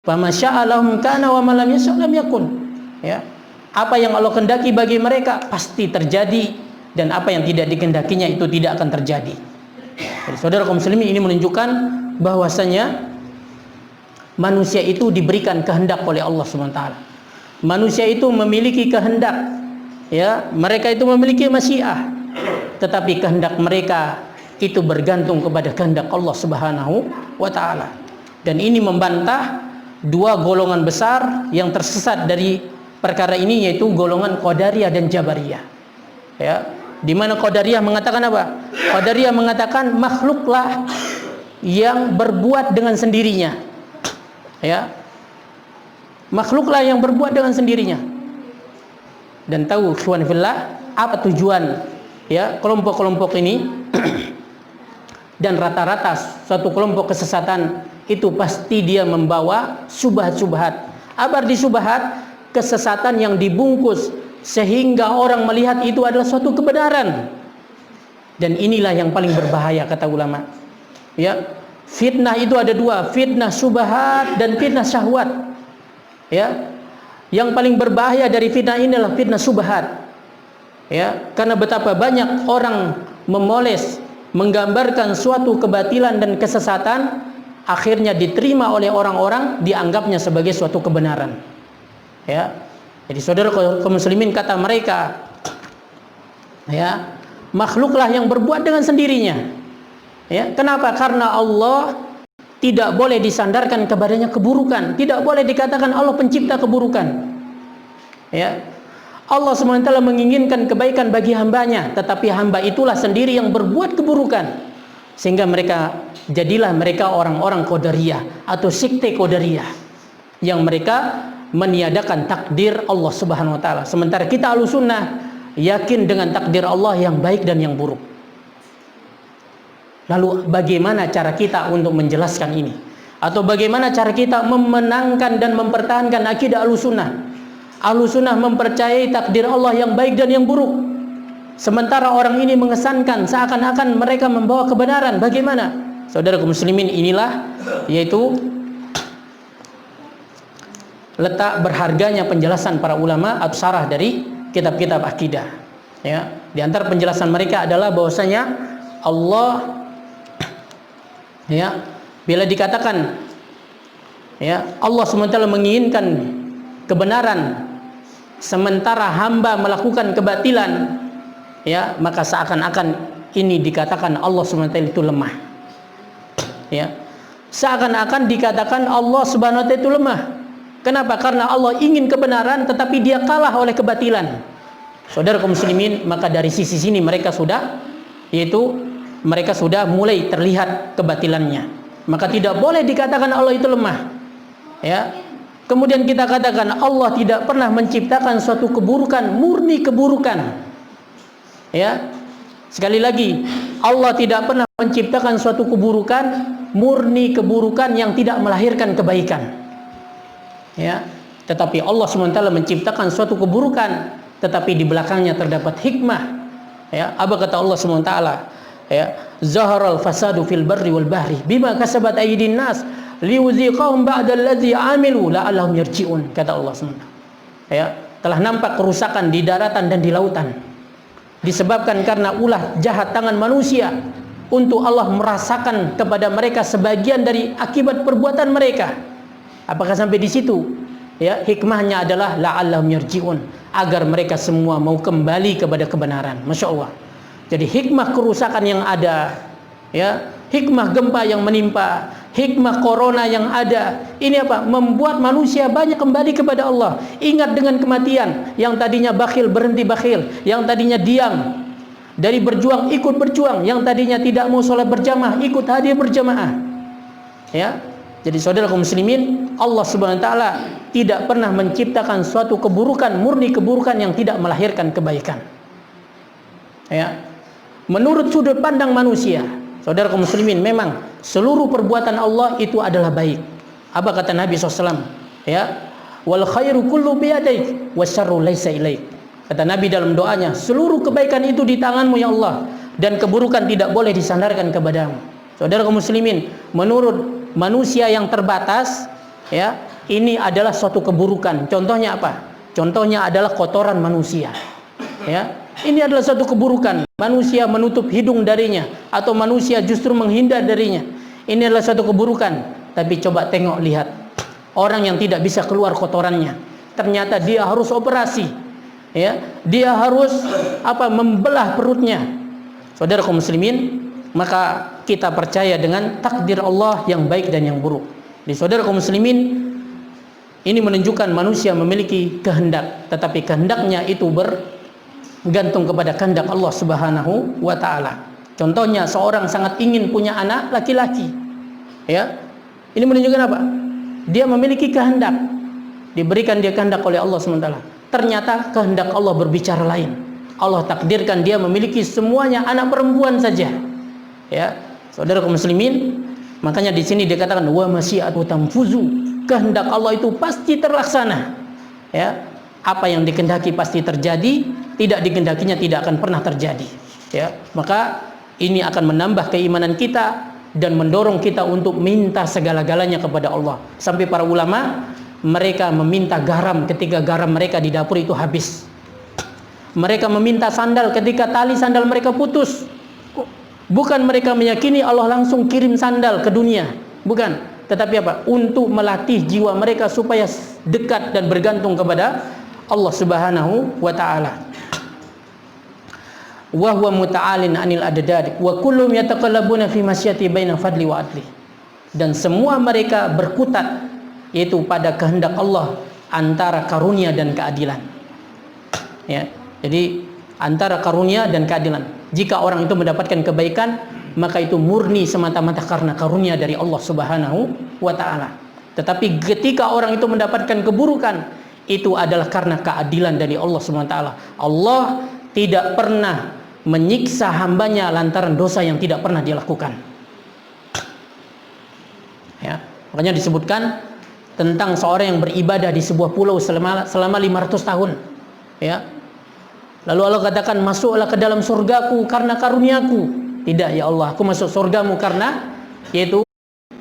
Famasya'a lahum kana wa ma lam yasha' lam yakun. Ya. Apa yang Allah kehendaki bagi mereka pasti terjadi, dan apa yang tidak dikehendakinya itu tidak akan terjadi. Jadi, saudara kaum muslimin, ini menunjukkan bahwasanya manusia itu diberikan kehendak oleh Allah SWT. Manusia itu memiliki kehendak, ya, mereka itu memiliki masyiah, tetapi kehendak mereka itu bergantung kepada kehendak Allah Subhanahu wa taala. Dan ini membantah dua golongan besar yang tersesat dari perkara ini, yaitu golongan Qadariyah dan Jabariyah. Ya, di mana Qadariyah mengatakan apa? Qadariyah mengatakan makhluklah yang berbuat dengan sendirinya. Ya. Makhluklah yang berbuat dengan sendirinya. Dan tahu ikhwan fillah apa tujuan, ya, kelompok-kelompok ini? Dan rata-rata suatu kelompok kesesatan itu pasti dia membawa subhat-subhat. Apa arti subhat? Kesesatan yang dibungkus sehingga orang melihat itu adalah suatu kebenaran. Dan inilah yang paling berbahaya kata ulama. Ya, fitnah itu ada dua, fitnah subhat dan fitnah syahwat. Ya, yang paling berbahaya dari fitnah ini adalah fitnah subhat. Ya, karena betapa banyak orang memoles, menggambarkan suatu kebatilan dan kesesatan, akhirnya diterima oleh orang-orang, dianggapnya sebagai suatu kebenaran. Ya, jadi saudara kaum muslimin, kata mereka, ya, makhluklah yang berbuat dengan sendirinya. Ya, kenapa? Karena Allah tidak boleh disandarkan kepadanya keburukan, tidak boleh dikatakan Allah pencipta keburukan. Ya, Allah SWT menginginkan kebaikan bagi hambanya, tetapi hamba itulah sendiri yang berbuat keburukan, sehingga jadilah mereka orang-orang Qadariyah atau sekte Qadariyah yang mereka meniadakan takdir Allah Subhanahu wa taala. Sementara kita Ahlussunnah yakin dengan takdir Allah yang baik dan yang buruk. Lalu bagaimana cara kita untuk menjelaskan ini? Atau bagaimana cara kita memenangkan dan mempertahankan akidah Ahlussunnah? Ahlussunnah mempercayai takdir Allah yang baik dan yang buruk. Sementara orang ini mengesankan seakan-akan mereka membawa kebenaran. Bagaimana? Saudara kaum muslimin, inilah yaitu letak berharganya penjelasan para ulama atau syarah dari kitab-kitab akidah. Ya, di antara penjelasan mereka adalah bahwasanya Allah, ya, bila dikatakan, ya, Allah SWT menginginkan kebenaran sementara hamba melakukan kebatilan, ya, maka seakan-akan ini dikatakan Allah SWT itu lemah. Ya, seakan-akan dikatakan Allah SWT itu lemah. Kenapa? Karena Allah ingin kebenaran tetapi dia kalah oleh kebatilan. Saudara kaum muslimin, maka dari sisi sini mereka sudah mulai terlihat kebatilannya. Maka tidak boleh dikatakan Allah itu lemah. Ya. Kemudian kita katakan Allah tidak pernah menciptakan suatu keburukan, murni keburukan. Ya. Sekali lagi, Allah tidak pernah menciptakan suatu keburukan, murni keburukan yang tidak melahirkan kebaikan. Ya, tetapi Allah SWT menciptakan suatu keburukan, tetapi di belakangnya terdapat hikmah. Ya, apa kata Allah SWT? Ya, zaharal fasadu fil barri wal bahri bima kasabat aydin nas liuziqahum ba'dallazi amilu la'allahum yarji'un, kata Allah SWT. Ya, telah nampak kerusakan di daratan dan di lautan disebabkan karena ulah jahat tangan manusia, untuk Allah merasakan kepada mereka sebagian dari akibat perbuatan mereka. Apakah sampai di situ? Ya, hikmahnya adalah la'allahum yarji'un, agar mereka semua mau kembali kepada kebenaran. Masya Allah. Jadi hikmah kerusakan yang ada, ya, hikmah gempa yang menimpa, hikmah corona yang ada, ini apa? Membuat manusia banyak kembali kepada Allah. Ingat dengan kematian. Yang tadinya bakhil berhenti bakhil, yang tadinya diam dari berjuang ikut berjuang, yang tadinya tidak mau sholat berjamaah ikut hadir berjamaah. Ya. Jadi saudara kaum muslimin, Allah Subhanahu wa taala tidak pernah menciptakan suatu keburukan, murni keburukan yang tidak melahirkan kebaikan. Ya. Menurut sudut pandang manusia, saudara kaum muslimin, memang seluruh perbuatan Allah itu adalah baik. Apa kata Nabi SAW? Ya, wal khairu kullu biyadaik wasyarru laisa ilaik. Kata Nabi dalam doanya, seluruh kebaikan itu di tanganmu ya Allah, dan keburukan tidak boleh disandarkan kepadamu. Saudara kaum muslimin, menurut manusia yang terbatas, ya, ini adalah suatu keburukan. Contohnya apa? Contohnya adalah kotoran manusia. Ya, ini adalah suatu keburukan. Manusia menutup hidung darinya, atau manusia justru menghindar darinya. Ini adalah suatu keburukan. Tapi coba tengok, lihat orang yang tidak bisa keluar kotorannya, ternyata dia harus operasi. Ya, dia harus membelah perutnya. Saudara kaum muslimin, maka kita percaya dengan takdir Allah yang baik dan yang buruk. Di saudara kaum muslimin, ini menunjukkan manusia memiliki kehendak, tetapi kehendaknya itu bergantung kepada kehendak Allah Subhanahu wa taala. Contohnya, seorang sangat ingin punya anak laki-laki. Ya. Ini menunjukkan apa? Dia memiliki kehendak. Diberikan dia kehendak oleh Allah SWT. Ternyata kehendak Allah berbicara lain. Allah takdirkan dia memiliki semuanya anak perempuan saja. Ya, saudara kaum muslimin, makanya di sini dikatakan wa masyiatu tanfuzu. Kehendak Allah itu pasti terlaksana. Ya, apa yang dikehendaki pasti terjadi, tidak dikehendakinya tidak akan pernah terjadi. Ya, maka ini akan menambah keimanan kita dan mendorong kita untuk minta segala-galanya kepada Allah. Sampai para ulama mereka meminta garam ketika garam mereka di dapur itu habis. Mereka meminta sandal ketika tali sandal mereka putus. Bukan mereka meyakini Allah langsung kirim sandal ke dunia, bukan. Tetapi apa? Untuk melatih jiwa mereka supaya dekat dan bergantung kepada Allah Subhanahu wa taala. Wa huwa muta'alin 'anil adad wa kullum yataqallabuna fi masyati baina fadli wa adli. Dan semua mereka berkutat yaitu pada kehendak Allah antara karunia dan keadilan. Ya, jadi antara karunia dan keadilan. Jika orang itu mendapatkan kebaikan, maka itu murni semata-mata karena karunia dari Allah Subhanahu wa taala. Tetapi ketika orang itu mendapatkan keburukan, itu adalah karena keadilan dari Allah Subhanahu wa taala. Allah tidak pernah menyiksa hambanya lantaran dosa yang tidak pernah dia lakukan. Ya, makanya disebutkan tentang seorang yang beribadah di sebuah pulau selama 500 tahun. Ya. Lalu Allah katakan, masuklah ke dalam surgaku karena karuniaku. Tidak, ya Allah, aku masuk surgamu karena yaitu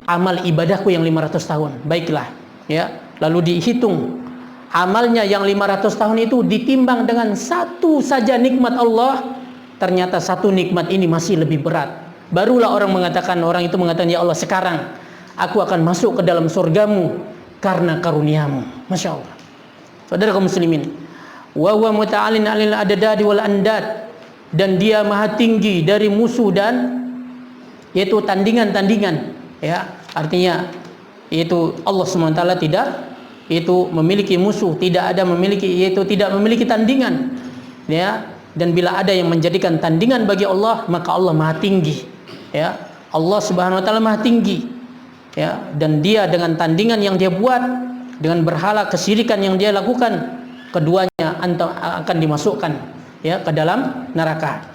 amal ibadahku yang 500 tahun. Baiklah, ya. Lalu dihitung amalnya yang 500 tahun itu ditimbang dengan satu saja nikmat Allah, ternyata satu nikmat ini masih lebih berat. Barulah orang itu mengatakan, ya Allah, sekarang aku akan masuk ke dalam surgamu karena karuniamu. Masya Allah. Saudara kaum muslimin, wa huwa muta'alin 'alil adad wal andad, dan dia maha tinggi dari musuh dan yaitu tandingan-tandingan. Ya, artinya yaitu Allah SWT tidak itu memiliki musuh, tidak memiliki tandingan. Ya, dan bila ada yang menjadikan tandingan bagi Allah, maka Allah maha tinggi. Ya, Allah Subhanahu wa taala maha tinggi. Ya, dan dia dengan tandingan yang dia buat, dengan berhala kesyirikan yang dia lakukan, keduanya akan dimasukkan ya ke dalam neraka.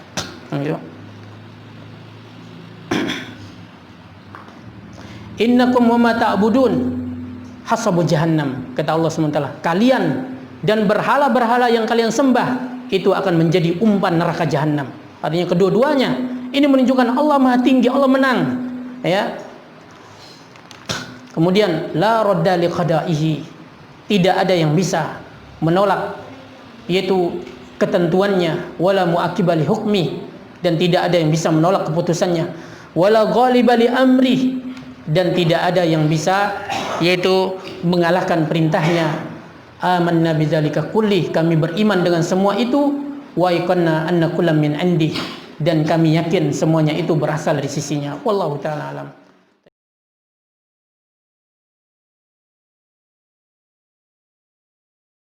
Innakum wa ma ta'budun hasabu jahannam, kata Allah SWT. Kalian dan berhala-berhala yang kalian sembah itu akan menjadi umpan neraka jahanam. Artinya kedua-duanya ini menunjukkan Allah maha tinggi, Allah menang. Ya. Kemudian la radda li qada'ihi, tidak ada yang bisa menolak yaitu ketentuannya, wala mu'aqqiba li hukmi, dan tidak ada yang bisa menolak keputusannya, wala ghaliba li amri, dan tidak ada yang bisa yaitu mengalahkan perintahnya. Amanna bidzalika kulli, kami beriman dengan semua itu, wa yaqanna anna kullam min indi, dan kami yakin semuanya itu berasal dari sisinya. Wallahu taala alam.